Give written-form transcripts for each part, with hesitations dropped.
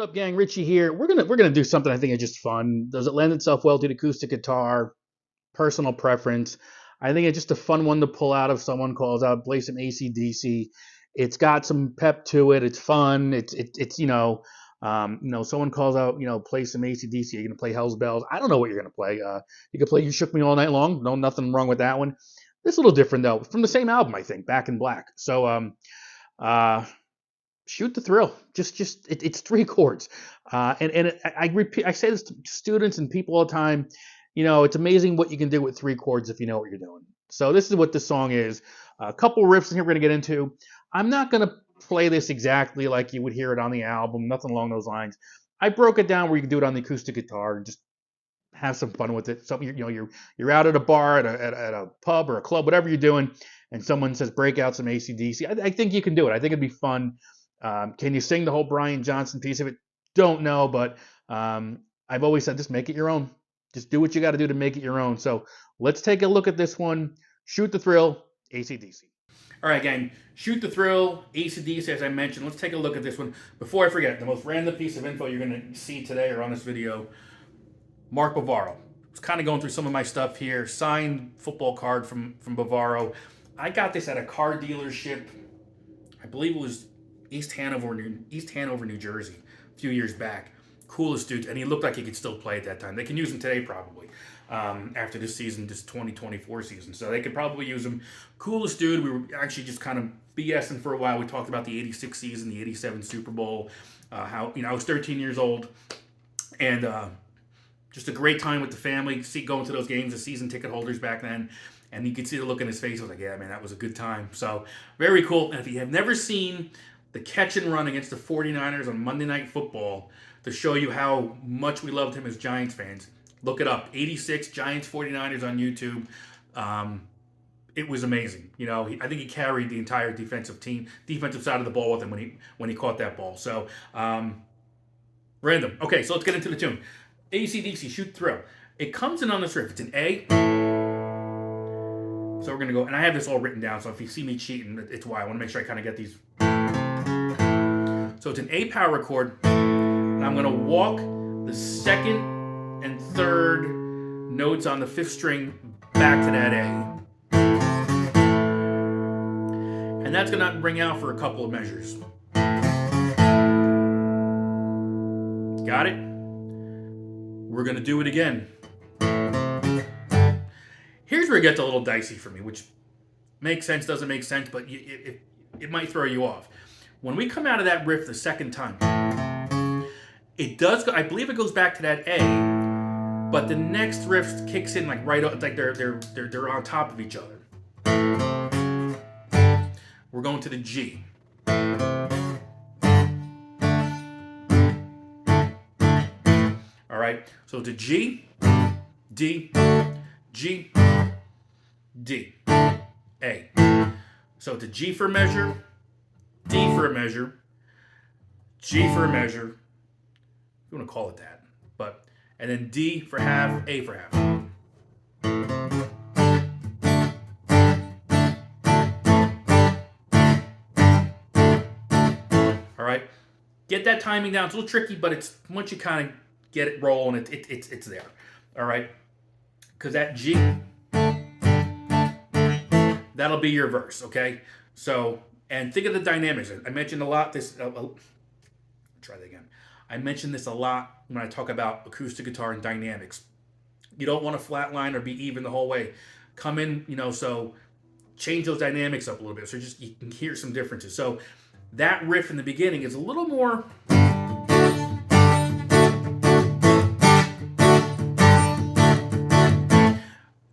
up, gang? Richie here. We're gonna do something I think is just fun. Does it lend itself well to the acoustic guitar? Personal preference. I think it's just a fun one to pull out if someone calls out, play some AC/DC. It's got some pep to it. It's fun. It's someone calls out, play some AC/DC. You're gonna play Hell's Bells. I don't know what you're gonna play. You could play You Shook Me All Night Long. No, nothing wrong with that one. It's a little different though. From the same album, I think, Back in Black. So uh, shoot the thrill. It's three chords, I repeat. I say this to students and people all the time. It's amazing what you can do with three chords if you know what you're doing. So this is what this song is. A couple riffs in here we're gonna get into. I'm not gonna play this exactly like you would hear it on the album. Nothing along those lines. I broke it down where you can do it on the acoustic guitar and just have some fun with it. Something you're out at a bar, at a pub or a club, whatever you're doing, and someone says break out some AC/DC. I think you can do it. I think it'd be fun. Can you sing the whole Brian Johnson piece of it? Don't know, but I've always said just make it your own. Just do what you got to do to make it your own. So let's take a look at this one. Shoot the Thrill, AC/DC. All right, gang. Shoot the Thrill, AC/DC, as I mentioned. Let's take a look at this one. Before I forget, the most random piece of info you're going to see today or on this video, Mark Bavaro. It's kind of going through some of my stuff here. Signed football card from Bavaro. I got this at a car dealership. I believe it was East Hanover, New Jersey, a few years back. Coolest dude, and he looked like he could still play at that time. They can use him today probably after this season, this 2024 season. So they could probably use him. Coolest dude. We were actually just kind of BSing for a while. We talked about the 86 season, the 87 Super Bowl, how, I was 13 years old, and just a great time with the family, going to those games, the season ticket holders back then. And you could see the look in his face. I was like, yeah, man, that was a good time. So very cool. And if you have never seen the catch and run against the 49ers on Monday Night Football, to show you how much we loved him as Giants fans, look it up. 86 Giants 49ers on YouTube. It was amazing. I think he carried the entire defensive side of the ball with him when he caught that ball. So random. Okay, so let's get into the tune. AC/DC, Shoot the Thrill. It comes in on this riff. It's an A. So we're going to go, and I have this all written down, so if you see me cheating, it's why. I want to make sure I kind of get these. So it's an A power chord, and I'm going to walk the second and third notes on the fifth string back to that A. And that's going to bring out for a couple of measures. Got it? We're going to do it again. Here's where it gets a little dicey for me, which makes sense, doesn't make sense, but it might throw you off. When we come out of that riff the second time, it does go, I believe it goes back to that A, but the next riff kicks in like they're on top of each other. We're going to the G. All right, so it's a G, D, G, D, A. So it's a G for a measure, D for a measure, G for a measure, if you want to call it that, and then D for half, A for half. All right, get that timing down. It's a little tricky, but it's once you kind of get it rolling, it's there. All right, because that G, that'll be your verse, okay? So, and think of the dynamics. I mentioned a lot this, try that again. I mentioned this a lot when I talk about acoustic guitar and dynamics. You don't want to flatline or be even the whole way. Come in, so change those dynamics up a little bit so you can hear some differences. So that riff in the beginning is a little more...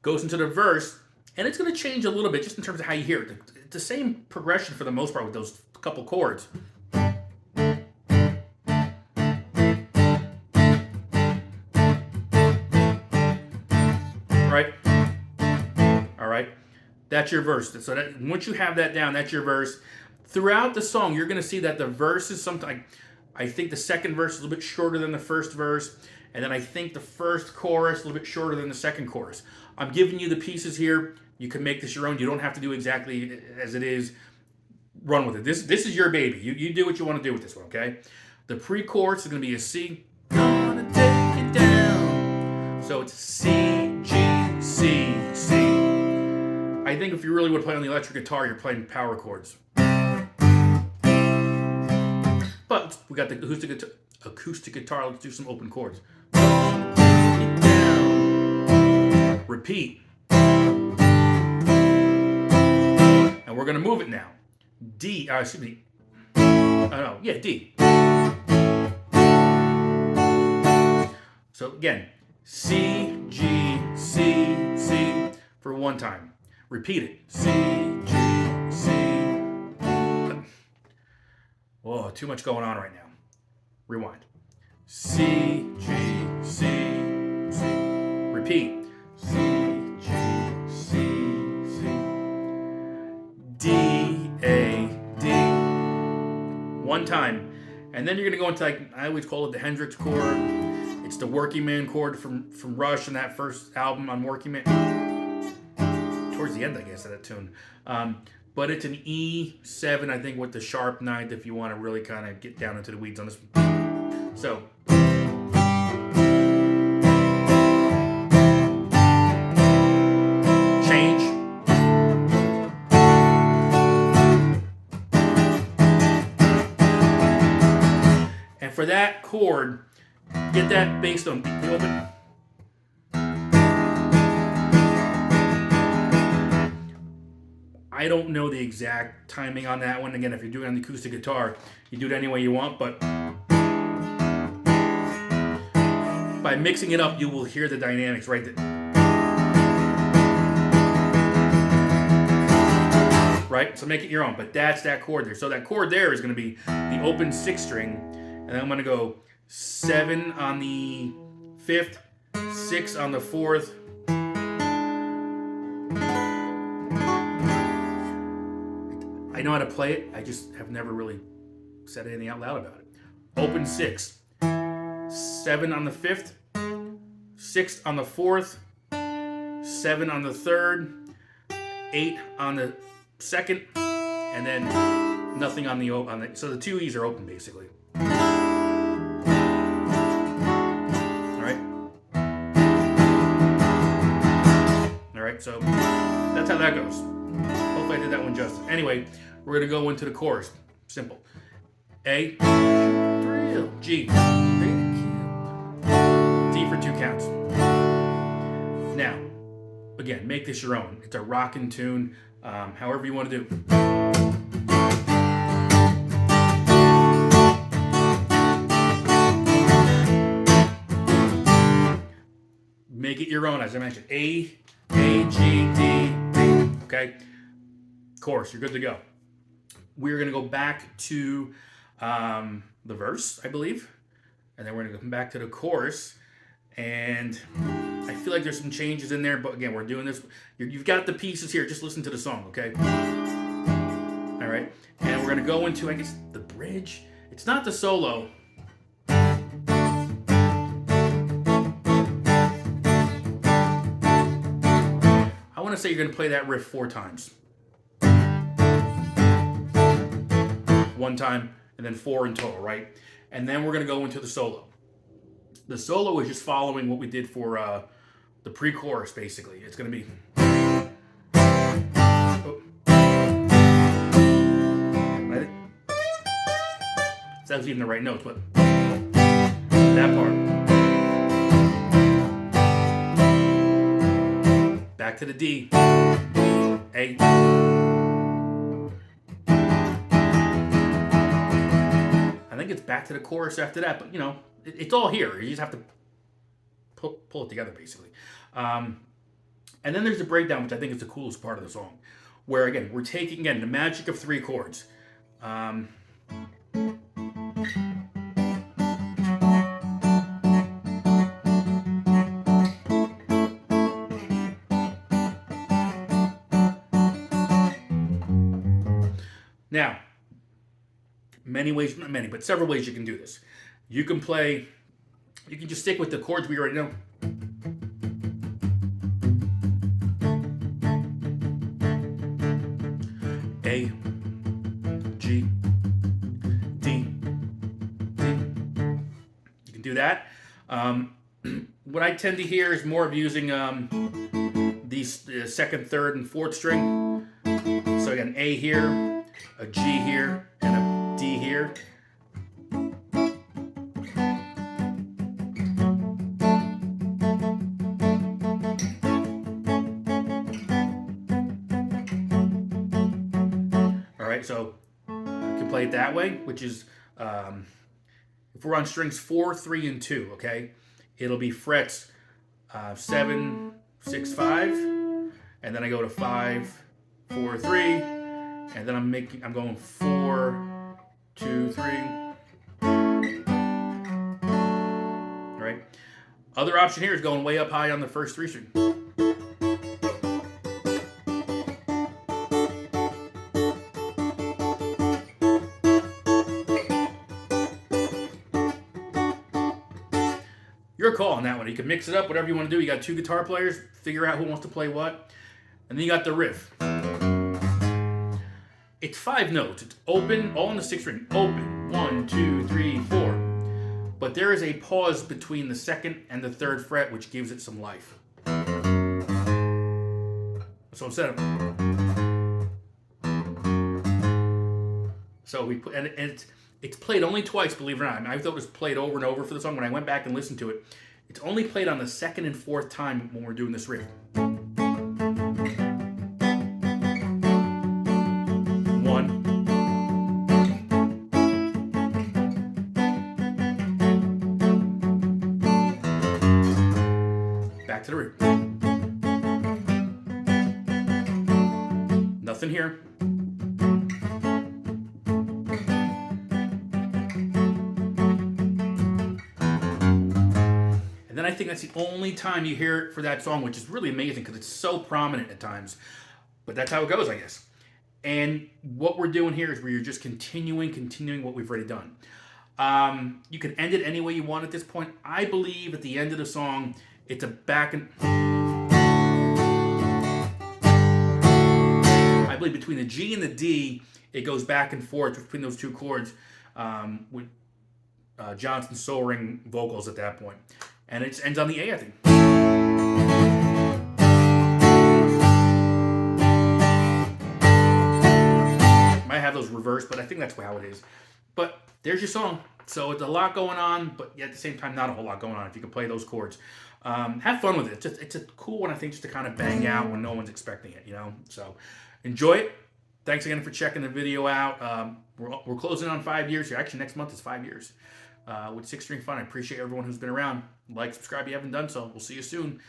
goes into the verse, and it's going to change a little bit just in terms of how you hear it. It's the same progression for the most part with those couple chords. Right? All right. That's your verse. So that once you have that down, that's your verse. Throughout the song, you're going to see that the verse is something. I think the second verse is a little bit shorter than the first verse. And then I think the first chorus is a little bit shorter than the second chorus. I'm giving you the pieces here. You can make this your own. You don't have to do exactly as it is. Run with it. This is your baby. You do what you want to do with this one, okay? The pre-chorus is going to be a C. Gonna take it down. So it's C, G, C, C. I think if you really would play on the electric guitar, you're playing power chords. But we got the acoustic guitar. Let's do some open chords. Down. Repeat. And we're going to move it now. D. Excuse me. No. Yeah, D. So again, C, G, C, C for one time. Repeat it. C, G, C. Whoa, too much going on right now. Rewind. C, G, C, C. Repeat. C, G, C, C. D, A, D. One time. And then you're going to go into, like, I always call it the Hendrix chord. It's the Working Man chord from Rush and that first album on Working Man. Towards the end, I guess, of that tune. But it's an E7, I think, with the sharp ninth if you want to really kind of get down into the weeds on this one. So. Change. And for that chord, get that based on the open. I don't know the exact timing on that one. Again, if you're doing it on the acoustic guitar, you do it any way you want, but by mixing it up, you will hear the dynamics right there. Right? So make it your own, but that's that chord there. So that chord there is going to be the open 6th string, and then I'm going to go 7 on the 5th, 6 on the 4th, I know how to play it. I just have never really said anything out loud about it. Open 6. 7 on the 5th. 6 on the 4th. 7 on the 3rd. 8 on the 2nd. And then nothing on the so the 2 E's are open basically. Alright. Alright, so that's how that goes. Hopefully I did that one justice. Anyway, we're going to go into the chorus. Simple. A, G, D for 2 counts. Now, again, make this your own. It's a rockin' tune, however you want to do. Make it your own, as I mentioned. A, G, D, D. Okay? Chorus, you're good to go. We're going to go back to the verse, I believe. And then we're going to come back to the chorus. And I feel like there's some changes in there. But again, we're doing this. You've got the pieces here. Just listen to the song, okay? All right. And we're going to go into, I guess, the bridge. It's not the solo. I want to say you're going to play that riff 4 times. 1 time, and then 4 in total, right? And then we're going to go into the solo. The solo is just following what we did for the pre-chorus, basically. It's going to be... That was even the right notes, but that part. Back to the D. A. I think it's back to the chorus after that, but you know, it's all here. You just have to pull it together, basically. And then there's the breakdown, which I think is the coolest part of the song, where again we're taking the magic of 3 chords. Now, many ways, not many, but several ways you can do this. You can just stick with the chords we already know. A, G, D, D. do that. What I tend to hear is more of using these second, third, and fourth string. So I got an A here, a G here, and a D here. All right, so I can play it that way, which is if we're on strings 4, 3, and 2, okay, it'll be frets 7, 6, 5, and then I go to 5, 4, 3, and then I'm going 4, 2, 3. All right. Other option here is going way up high on the first 3 string. Your call on that one. You can mix it up, whatever you want to do. You got 2 guitar players, figure out who wants to play what. And then you got the riff. It's 5 notes. It's open, all in the 6th string. Open, 1, 2, 3, 4. But there is a pause between the 2nd and the 3rd fret, which gives it some life. So instead of... So we put, and it's played only twice, believe it or not. I mean, I thought it was played over and over for the song. When I went back and listened to it, it's only played on the 2nd and 4th time when we're doing this riff. 1. Back to the riff. Nothing here. And then I think that's the only time you hear it for that song, which is really amazing because it's so prominent at times. But that's how it goes, I guess. And what we're doing here is we're just continuing what we've already done. You can end it any way you want at this point. I believe at the end of the song, it's a back and... I believe between the G and the D, it goes back and forth between those 2 chords with Johnson's soul ring vocals at that point. And it ends on the A, I think. Might have those reversed, but I think that's how it is. But there's your song. So it's a lot going on, but yet at the same time, not a whole lot going on if you can play those chords. Have fun with it. It's a cool one, I think, just to kind of bang out when no one's expecting it, you know? So enjoy it. Thanks again for checking the video out. We're closing on 5 years here. Actually, next month is 5 years with 6 String Fun. I appreciate everyone who's been around. Like, subscribe if you haven't done so. We'll see you soon.